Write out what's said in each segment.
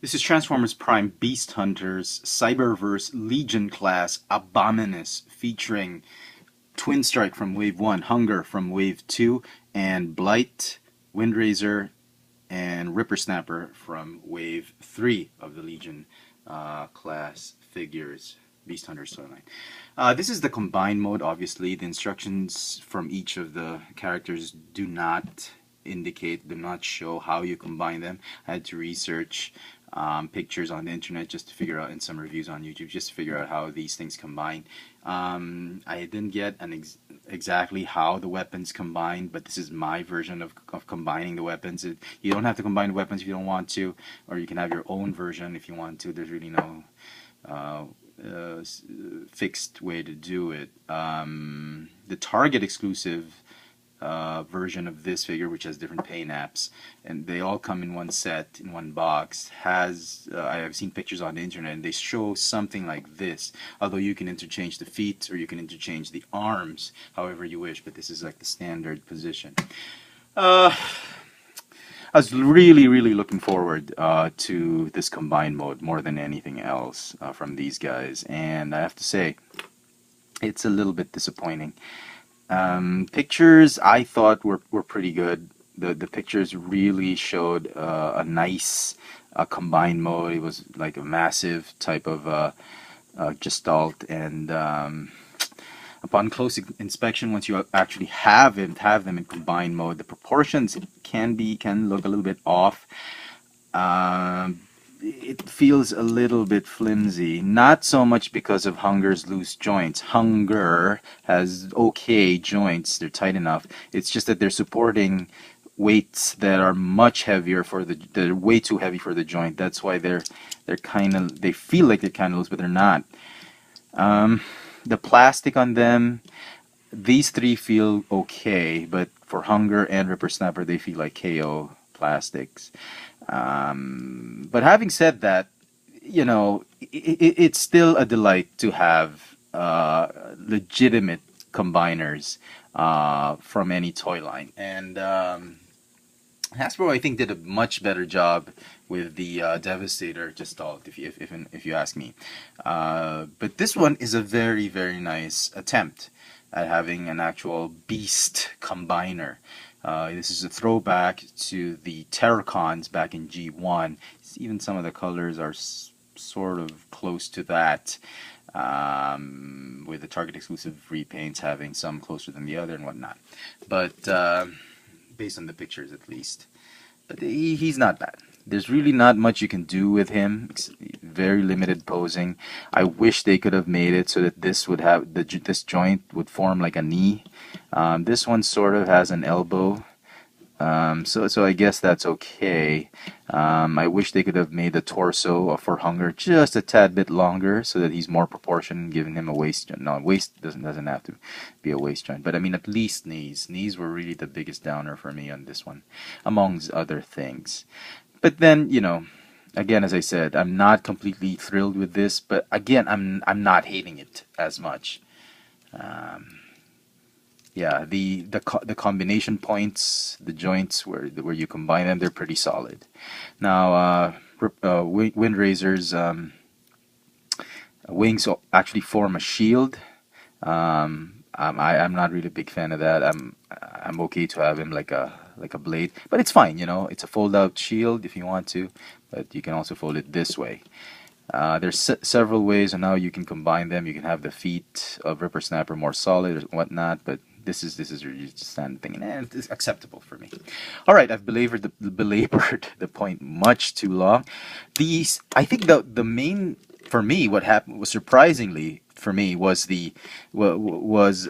This is Transformers Prime Beast Hunters Cyberverse Legion class Abominus featuring Twin Strike from Wave 1, Hunger from Wave 2, and Blight, Windraiser, and Ripper Snapper from Wave 3 of the Legion class figures. Beast Hunters storyline. This is the combined mode, obviously. The instructions from each of the characters do not show how you combine them. I had to research pictures on the internet just to figure out, and some reviews on YouTube just to figure out how these things combine. I didn't get exactly how the weapons combine, but this is my version of combining the weapons. You don't have to combine the weapons if you don't want to, or you can have your own version if you want to. There's really no fixed way to do it. The Target exclusive version of this figure, which has different paint apps, and they all come in one set, in one box, has I have seen pictures on the internet, and they show something like this, although you can interchange the feet or you can interchange the arms however you wish, but this is like the standard position. I was really looking forward to this combined mode more than anything else from these guys, and I have to say it's a little bit disappointing. Pictures I thought were pretty good. The pictures really showed a nice combined mode. It was like a massive type of gestalt, and upon close inspection, once you actually have them in combined mode, the proportions can look a little bit off. It feels a little bit flimsy, not so much because of Hunger's loose joints. Hunger has okay joints, they're tight enough. It's just that they're supporting weights that are much heavier they're way too heavy for the joint. That's why they feel like they're kind of loose, but they're not. The plastic on them, these three feel okay, but for Hunger and Ripper Snapper, they feel like KO plastics. But having said that, it's still a delight to have legitimate combiners from any toy line. And Hasbro, I think, did a much better job with the Devastator gestalt, if you ask me. But this one is a very nice attempt at having an actual beast combiner. This is a throwback to the Terracons back in G1. Even some of the colors are sort of close to that, with the Target exclusive repaints having some closer than the other and whatnot. But based on the pictures, at least. But he's not bad. There's really not much you can do with him. It's very limited posing. I wish they could have made it so that this would have this joint would form like a knee. This one sort of has an elbow. So I guess that's okay. I wish they could have made the torso for Hunger just a tad bit longer so that he's more proportioned, giving him a waist joint. No, waist doesn't have to be a waist joint, but I mean at least knees. Knees were really the biggest downer for me on this one, amongst other things. But then, again, as I said, I'm not completely thrilled with this, but again, I'm not hating it as much. Yeah, the combination points, the joints where you combine them, they're pretty solid. Now, Windrazer's wings actually form a shield. I'm not really a big fan of that. I'm okay to have him like a blade, but it's fine. It's a fold-out shield if you want to, but you can also fold it this way. There's several ways on how you can combine them. You can have the feet of Ripper Snapper more solid or whatnot, but this is really just a standard thing, and it's acceptable for me. All right, I've belabored the point much too long. I think the main, for me, what happened was, surprisingly for me, was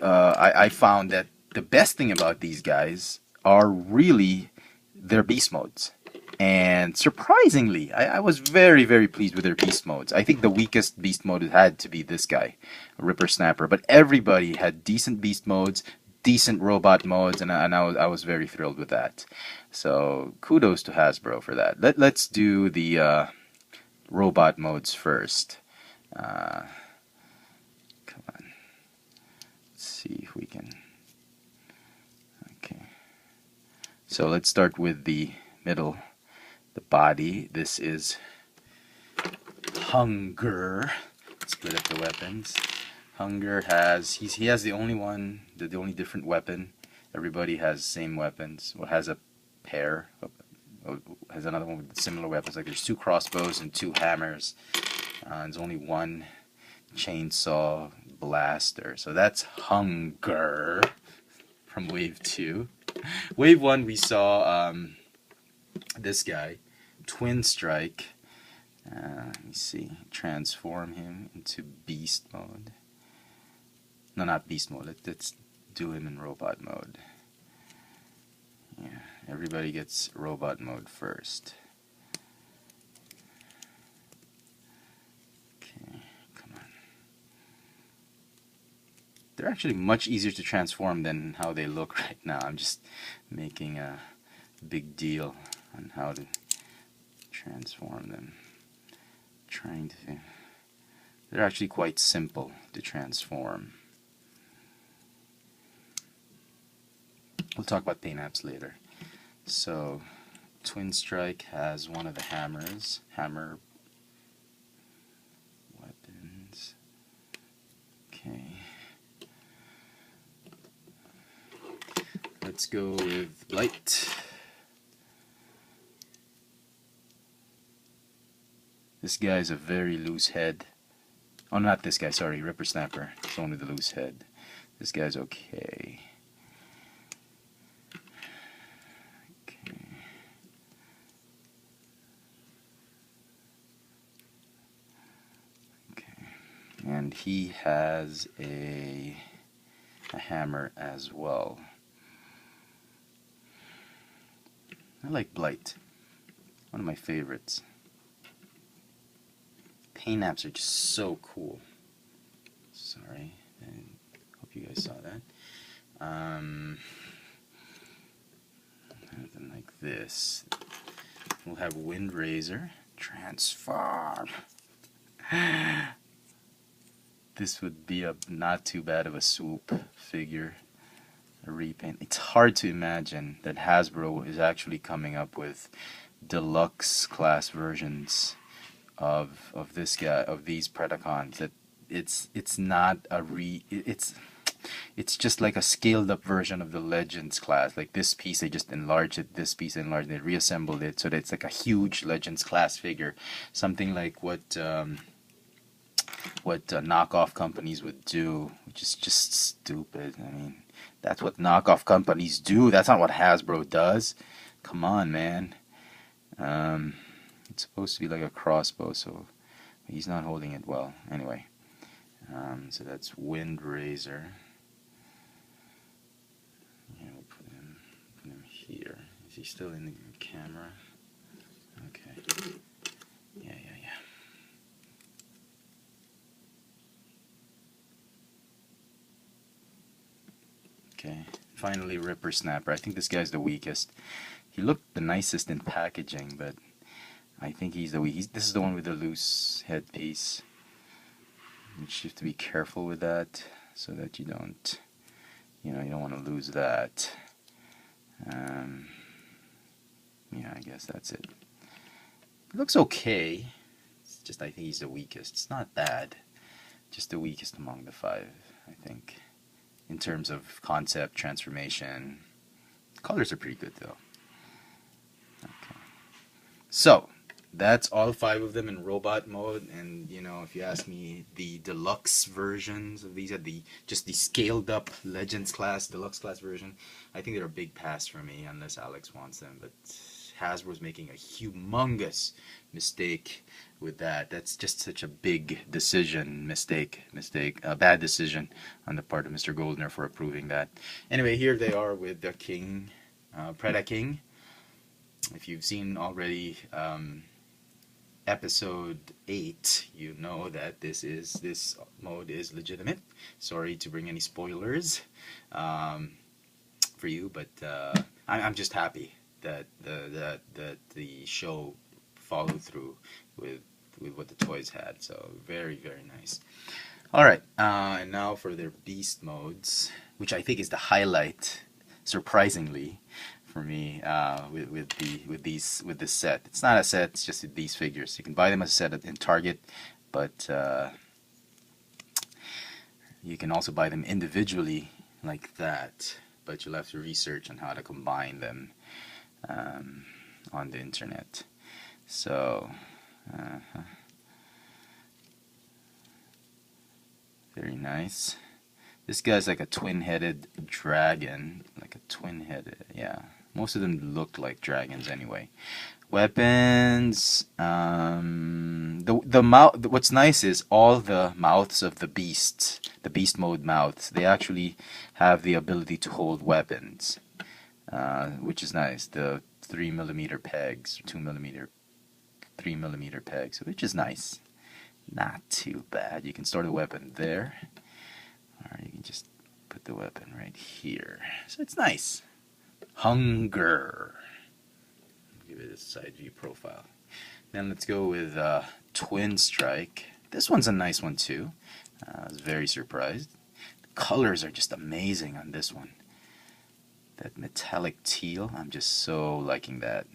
I found that the best thing about these guys are really their beast modes. And surprisingly, I was very pleased with their beast modes. I think the weakest beast mode had to be this guy, Ripper Snapper. But everybody had decent beast modes, decent robot modes, and I was very thrilled with that. So kudos to Hasbro for that. Let's do the robot modes first. Come on. Let's see if we can. Okay. So let's start with the middle. The body. This is Hunger. Split up the weapons. Hunger has he has the only one, the only different weapon. Everybody has same weapons. Well, has a pair. Has another one with similar weapons. Like there's 2 crossbows and 2 hammers. There's only 1 chainsaw blaster. So that's Hunger from Wave 2. Wave 1 we saw this guy, Twin Strike. Let me see. Transform him into beast mode. No, not beast mode. Let's do him in robot mode. Yeah, everybody gets robot mode first. Okay, come on. They're actually much easier to transform than how they look right now. I'm just making a big deal on how to transform them. They're actually quite simple to transform. We'll talk about paint apps later. So, Twin Strike has one of the hammer weapons. Okay. Let's go with Blight. This guy's a very loose head. Oh, not this guy, sorry, Ripper Snapper. It's the one with the loose head. This guy's okay. And he has a hammer as well. I like Blight. One of my favorites. Paint apps are just so cool. Sorry, I hope you guys saw that. Something like this. We'll have Wind Razor. Transform. This would be a not too bad of a swoop figure, a repaint. It's hard to imagine that Hasbro is actually coming up with deluxe class versions of this guy, of these Predacons. That it's not a it's just like a scaled up version of the Legends class. Like this piece they just enlarged it, this piece enlarged it, they reassembled it so that it's like a huge Legends class figure, something like what knockoff companies would do, which is just stupid. I mean, that's what knockoff companies do. That's not what Hasbro does. Come on, man. It's supposed to be like a crossbow, so he's not holding it well. Anyway, so that's Wind Razor. Yeah, we'll put him here. Is he still in the camera? Okay. Yeah. Okay, finally Ripper Snapper. I think this guy's the weakest. He looked the nicest in packaging, but I think he's the weakest. This is the one with the loose headpiece. You have to be careful with that so that you don't want to lose that. Yeah, I guess that's it. It looks okay. It's just I think he's the weakest. It's not bad. Just the weakest among the 5, I think. In terms of concept, transformation. Colors are pretty good though. Okay. So, that's all 5 of them in robot mode, and if you ask me, the deluxe versions of these are just the scaled up Legends class, deluxe class version. I think they're a big pass for me unless Alex wants them, but Hasbro's making a humongous mistake with that. That's just such a big decision, a bad decision on the part of Mr. Goldner for approving that. Anyway, here they are with the King, Predaking. If you've seen already episode 8, you know that this mode is legitimate. Sorry to bring any spoilers for you, but I'm just happy that the show followed through with what the toys had. So very, very nice. Alright, and now for their beast modes, which I think is the highlight, surprisingly, for me with this set. It's not a set; it's just these figures. You can buy them as a set in Target, but you can also buy them individually like that. But you'll have to research on how to combine them on the internet. So. Very nice. This guy's like a twin-headed dragon, like a twin-headed, yeah. Most of them look like dragons anyway. Weapons. The mouth. What's nice is all the mouths of the beast mode mouths. They actually have the ability to hold weapons, which is nice. The 3mm pegs, 2mm, 3mm pegs, which is nice. Not too bad. You can store the weapon there, or you can just put the weapon right here. So it's nice. Hunger. Give it a side view profile. Then let's go with Twin Strike. This one's a nice one too. I was very surprised. The colors are just amazing on this one. That metallic teal, I'm just so liking that.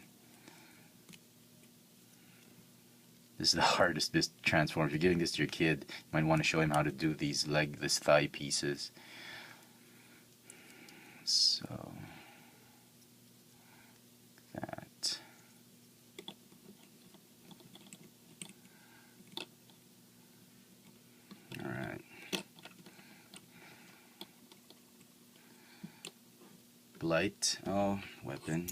This is the hardest bit to transform. If you're giving this to your kid, you might want to show him how to do these legless thigh pieces. So that. All right. Blight. Oh, weapon.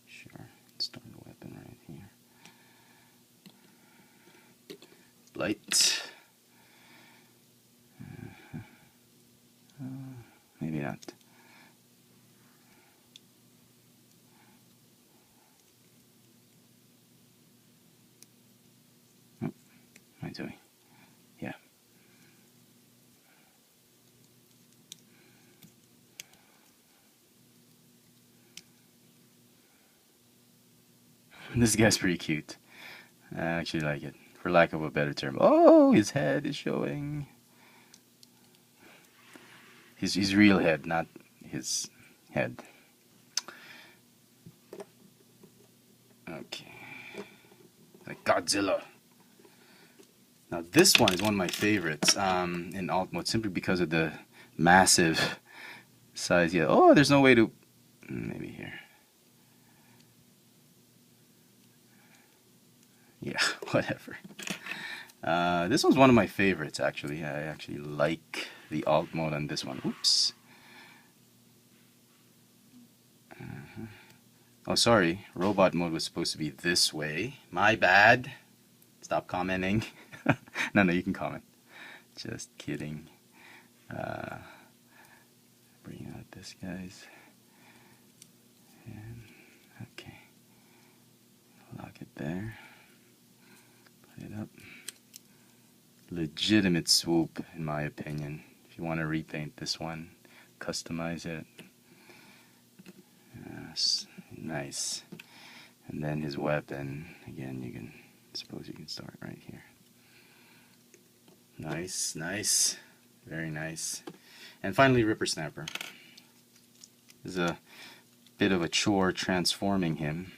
Sure. Let's start the weapon right here. Blight. Maybe not. What am I doing? Yeah. This guy's pretty cute. I actually like it, for lack of a better term. Oh, his head is showing. His real head, not his head. Okay. Like Godzilla. Now this one is one of my favorites in alt mode, simply because of the massive size. Yeah. Oh, there's no way to. Maybe here. Yeah, whatever. This one's one of my favorites, actually. I actually like the alt mode on this one. Oops. Oh, sorry. Robot mode was supposed to be this way. My bad. Stop commenting. No, you can comment. Just kidding. Bring out this, guys. And, okay. Lock it there. Put it up. Legitimate swoop, in my opinion. If you want to repaint this one, customize it. Yes, nice. And then his weapon, again, suppose you can start right here. Nice, nice, very nice. And finally, Ripper Snapper. This is a bit of a chore transforming him,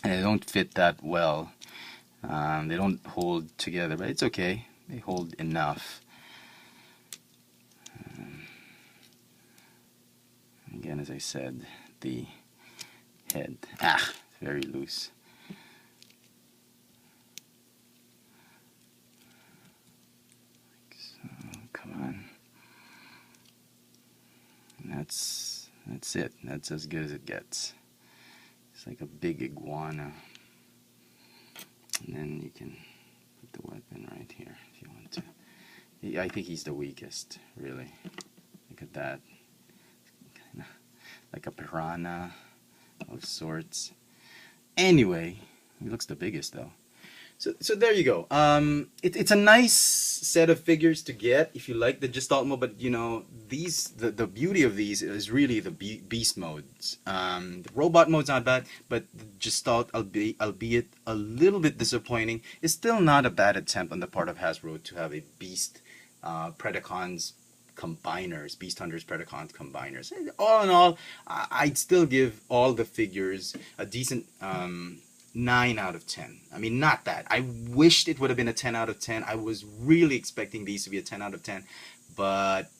and they don't fit that well. They don't hold together, but it's okay. They hold enough. Again, as I said, the head, very loose. So, come on. And that's it. That's as good as it gets. It's like a big iguana. And then you can put the weapon right here if you want to. I think he's the weakest, really. Look at that. Kinda like a piranha of sorts. Anyway, he looks the biggest though. So there you go. It's a nice set of figures to get if you like the Gestalt mode, but you know, the beauty of these is really the beast modes. The robot mode's not bad, but the Gestalt, albeit a little bit disappointing, is still not a bad attempt on the part of Hasbro to have a beast predacons combiners, Beast Hunters, Predacons, combiners. All in all, I'd still give all the figures a decent 9 out of 10. I mean, not that. I wished it would have been a 10 out of 10. I was really expecting these to be a 10 out of 10, but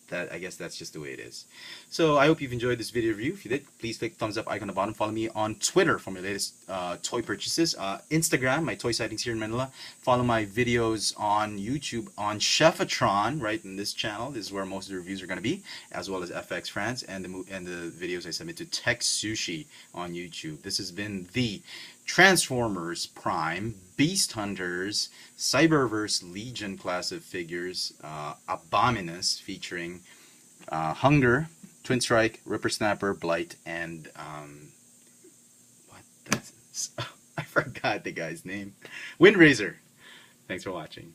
that, I guess that's just the way it is. So I hope you've enjoyed this video review. If you did, please click thumbs up icon on the bottom. Follow me on Twitter for my latest toy purchases. Instagram, my toy sightings here in Manila. Follow my videos on YouTube on Chefatron, right in this channel. This is where most of the reviews are going to be, as well as FX France and the videos I submit to Tech Sushi on YouTube. This has been the Transformers Prime, Beast Hunters, Cyberverse Legion class of figures, Abominus featuring Hunger, Twin Strike, Ripper Snapper, Blight, and I forgot the guy's name. Windraiser. Thanks for watching.